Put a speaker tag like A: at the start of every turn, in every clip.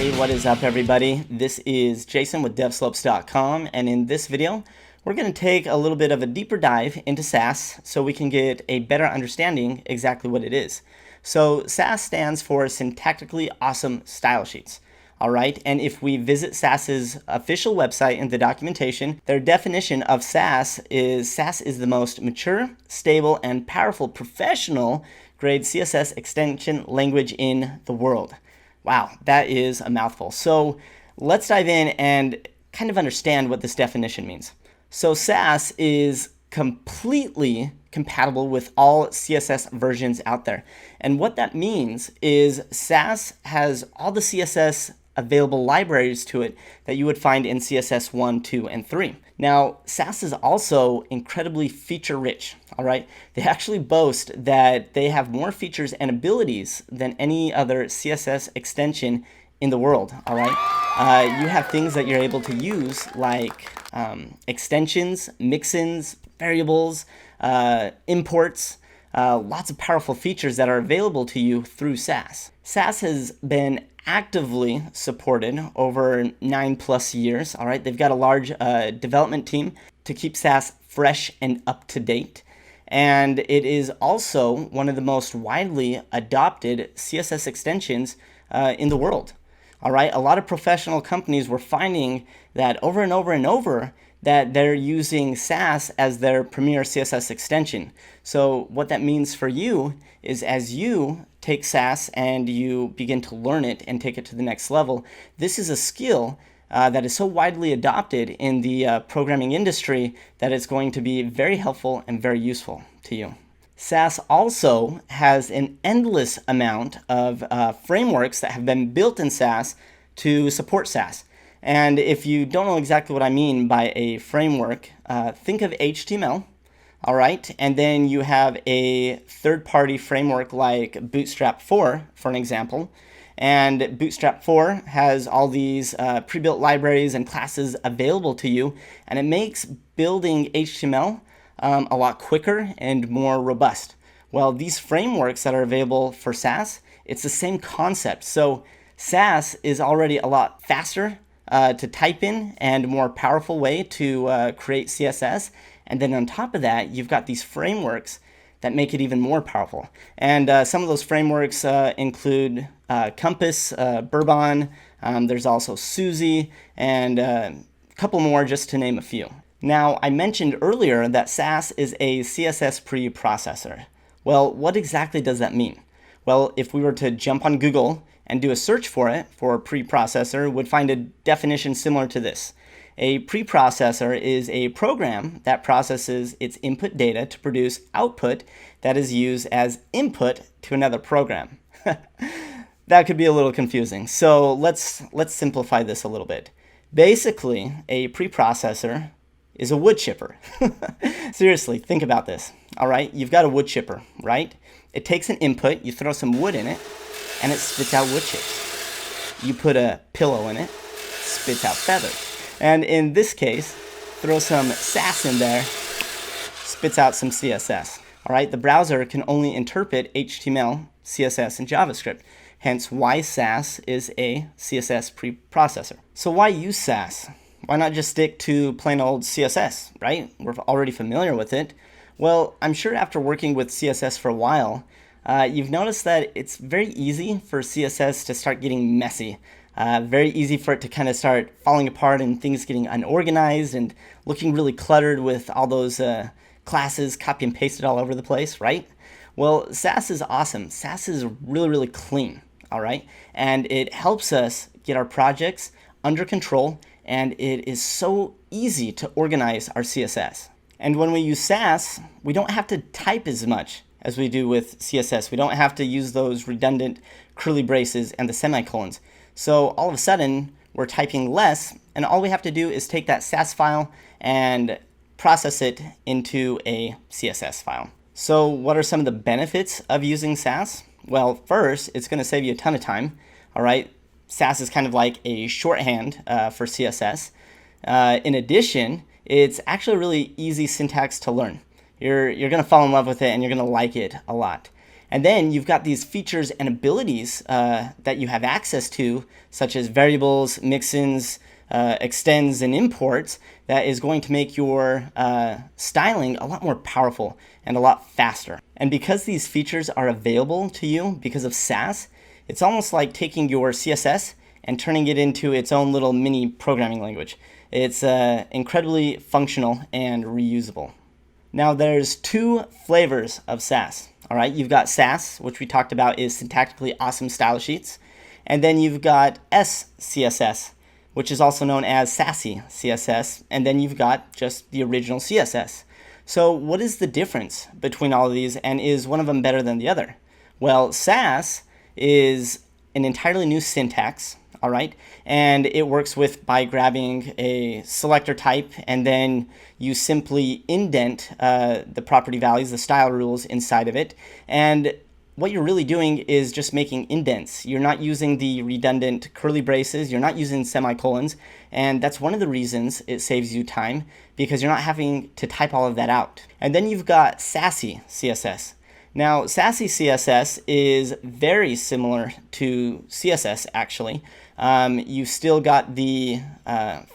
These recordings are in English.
A: Hey, what is up everybody? This is Jason with devslopes.com, and in this video we're going to take a little bit of a deeper dive into SASS so we can get a better understanding exactly what it is. So SASS stands for Syntactically Awesome Style Sheets. Alright, and if we visit SASS's official website in the documentation, their definition of SASS is the most mature, stable, and powerful professional grade CSS extension language in the world. Wow, that is a mouthful. So let's dive in and kind of understand what this definition means. So SASS is completely compatible with all CSS versions out there. And what that means is SASS has all the CSS available libraries to it that you would find in CSS 1, 2, and 3. Now, SASS is also incredibly feature rich, all right? They actually boast that they have more features and abilities than any other CSS extension in the world, all right? You have things that you're able to use like extensions, mix-ins, variables, imports, lots of powerful features that are available to you through SASS. SASS has been actively supported over 9+ years. All right, they've got a large development team to keep SASS fresh and up to date. And it is also one of the most widely adopted CSS extensions in the world. All right, a lot of professional companies were finding that over and over and over that they're using SASS as their premier CSS extension. So what that means for you is as you take SASS and you begin to learn it and take it to the next level, this is a skill that is so widely adopted in the programming industry that it's going to be very helpful and very useful to you. SASS also has an endless amount of frameworks that have been built in SASS to support SASS. And if you don't know exactly what I mean by a framework, think of HTML, all right? And then you have a third-party framework like Bootstrap 4, for an example. And Bootstrap 4 has all these pre-built libraries and classes available to you, and it makes building HTML a lot quicker and more robust. Well, these frameworks that are available for SASS, it's the same concept. So SASS is already a lot faster to type in and more powerful way to create CSS. And then on top of that, you've got these frameworks that make it even more powerful. And some of those frameworks include Compass, Bourbon, there's also Suzy, and a couple more just to name a few. Now, I mentioned earlier that SASS is a CSS preprocessor. Well, what exactly does that mean? Well, if we were to jump on Google and do a search for it, for a preprocessor, would find a definition similar to this. A preprocessor is a program that processes its input data to produce output that is used as input to another program. That could be a little confusing. So let's simplify this a little bit. Basically, a preprocessor is a wood chipper. Seriously, think about this. All right, you've got a wood chipper, right? It takes an input, you throw some wood in it, and it spits out wood chips. You put a pillow in it, spits out feathers. And in this case, throw some SASS in there, spits out some CSS. All right, the browser can only interpret HTML, CSS, and JavaScript. Hence why SASS is a CSS preprocessor. So why use SASS? Why not just stick to plain old CSS, right? We're already familiar with it. Well, I'm sure after working with CSS for a while, you've noticed that it's very easy for CSS to start getting messy. Very easy for it to kind of start falling apart and things getting unorganized and looking really cluttered with all those classes copy and pasted all over the place, right? Well, SASS is awesome. SASS is really, really clean, all right? And it helps us get our projects under control, and it is so easy to organize our CSS. And when we use SASS, we don't have to type as much as we do with CSS. We don't have to use those redundant curly braces and the semicolons. So all of a sudden, we're typing less, and all we have to do is take that SASS file and process it into a CSS file. So what are some of the benefits of using SASS? Well, first, it's going to save you a ton of time. All right, SASS is kind of like a shorthand for CSS. In addition, it's actually a really easy syntax to learn. You're going to fall in love with it, and you're going to like it a lot. And then you've got these features and abilities that you have access to, such as variables, mixins, extends, and imports, that is going to make your styling a lot more powerful and a lot faster. And because these features are available to you because of SASS, it's almost like taking your CSS and turning it into its own little mini programming language. It's incredibly functional and reusable. Now there's two flavors of SASS. All right, you've got SASS, which we talked about is Syntactically Awesome Style Sheets, and then you've got SCSS, which is also known as Sassy CSS, and then you've got just the original CSS. So what is the difference between all of these, and is one of them better than the other? Well, SASS is an entirely new syntax, all right, and it works by grabbing a selector type, and then you simply indent the property values, the style rules inside of it, and what you're really doing is just making indents. You're not using the redundant curly braces, you're not using semicolons, and that's one of the reasons it saves you time, because you're not having to type all of that out. And then you've got Sassy CSS. Now, Sassy CSS is very similar to CSS, actually. You've still got the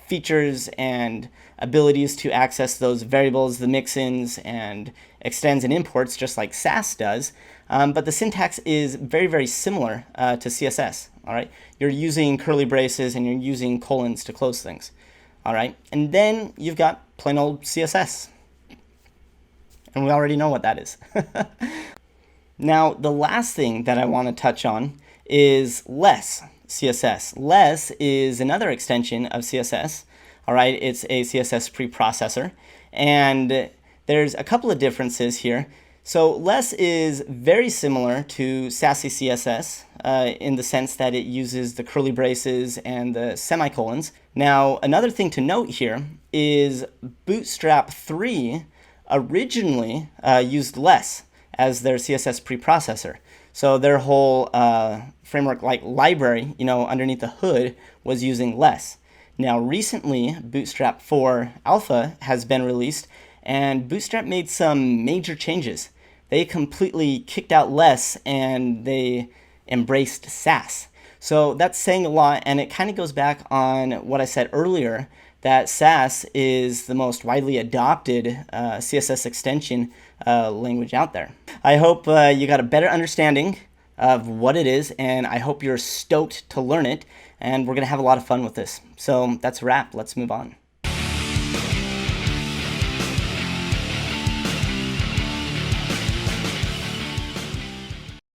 A: features and abilities to access those variables, the mixins, and extends and imports, just like SASS does. But the syntax is very, very similar to CSS. All right, you're using curly braces and you're using colons to close things. All right, and then you've got plain old CSS, and we already know what that is. Now, the last thing that I want to touch on is less CSS. Less is another extension of CSS. All right, it's a CSS preprocessor, and there's a couple of differences here. So less is very similar to Sassy CSS in the sense that it uses the curly braces and the semicolons. Now, another thing to note here is Bootstrap 3 originally used less as their CSS preprocessor. So their whole framework like library, underneath the hood was using less. Now recently, Bootstrap 4 Alpha has been released, and Bootstrap made some major changes. They completely kicked out less and they embraced SASS. So that's saying a lot, and it kind of goes back on what I said earlier, that SASS is the most widely adopted CSS extension language out there. I hope you got a better understanding of what it is, and I hope you're stoked to learn it, and we're going to have a lot of fun with this. So that's a wrap. Let's move on.